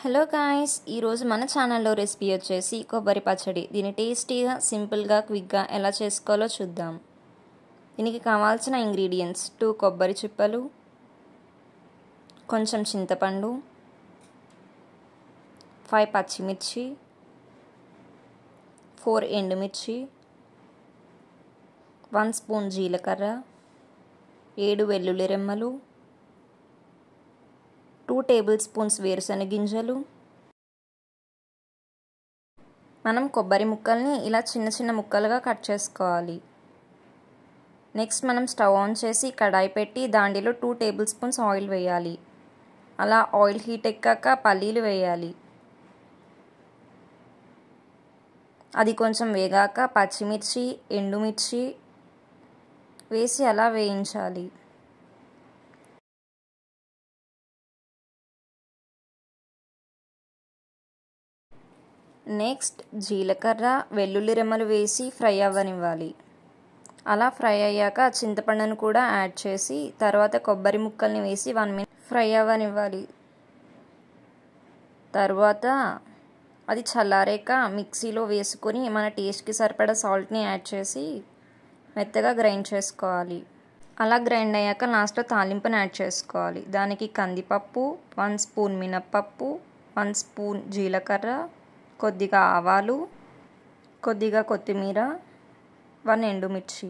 Hello guys, ఈరోజు మన ఛానల్లో రెసిపీ వచ్చేసి కొబ్బరి పచ్చడి. దీన్ని టేస్టీగా, సింపుల్గా, క్విక్గా ఎలా చేసుకోవాలో చూద్దాం. దీనికి కావాల్సిన ఇంగ్రీడియంట్స్ 2 కొబ్బరి చిప్పలు, కొంచెం చింతపండు, 5 పచ్చిమిర్చి, 4 ఎండుమిర్చి, 1 స్పూన్ జీలకర్ర, 7 వెల్లుల్లి రెమ్మలు, 2 టేబుల్ స్పూన్స్ వేరుశనగ గింజలు. మనం కొబ్బరి ముక్కల్ని ఇలా చిన్న చిన్న ముక్కలుగా కట్ చేసుకోవాలి. నెక్స్ట్ మనం స్టవ్ ఆన్ చేసి కడాయి పెట్టి దాంట్లో 2 టేబుల్ స్పూన్స్ ఆయిల్ వేయాలి. అలా ఆయిల్ హీట్ ఎక్కాక పల్లీలు వేయాలి. అది కొంచెం వేగాక పచ్చిమిర్చి, ఎండుమిర్చి వేసి అలా వేయించాలి. నెక్స్ట్ జీలకర్ర, వెల్లుల్లి రెమ్మలు వేసి ఫ్రై అవ్వనివ్వాలి. అలా ఫ్రై అయ్యాక చింతపండును కూడా యాడ్ చేసి తర్వాత కొబ్బరి ముక్కల్ని వేసి 1 మినిట్ ఫ్రై అవ్వనివ్వాలి. తర్వాత అది చల్లారాక మిక్సీలో వేసుకొని మన టేస్ట్కి సరిపడా సాల్ట్ని యాడ్ చేసి మెత్తగా గ్రైండ్ చేసుకోవాలి. అలా గ్రైండ్ అయ్యాక లాస్ట్లో తాలింపుని యాడ్ చేసుకోవాలి. దానికి కందిపప్పు, 1 స్పూన్ మినప్పప్పు, 1 స్పూన్ జీలకర్ర, కొద్దిగా ఆవాలు, కొద్దిగా కొత్తిమీర, 1 ఎండుమిర్చి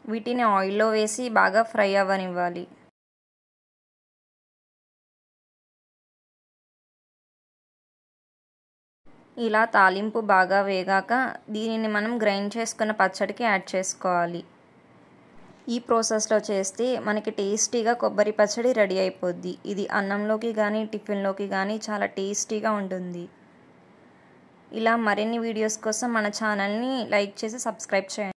వీటిని ఆయిల్లో వేసి బాగా ఫ్రై అవ్వనివ్వాలి. ఇలా తాలింపు బాగా వేగాక దీనిని మనం గ్రైండ్ చేసుకున్న పచ్చడికి యాడ్ చేసుకోవాలి. ఈ ప్రాసెస్లో చేస్తే మనకి టేస్టీగా కొబ్బరి పచ్చడి రెడీ అయిపోద్ది. ఇది అన్నంలోకి కానీ టిఫిన్లోకి కానీ చాలా టేస్టీగా ఉంటుంది. ఇలా మరిన్ని వీడియోస్ కోసం మన ఛానల్ని లైక్ చేసి సబ్స్క్రైబ్ చేయండి.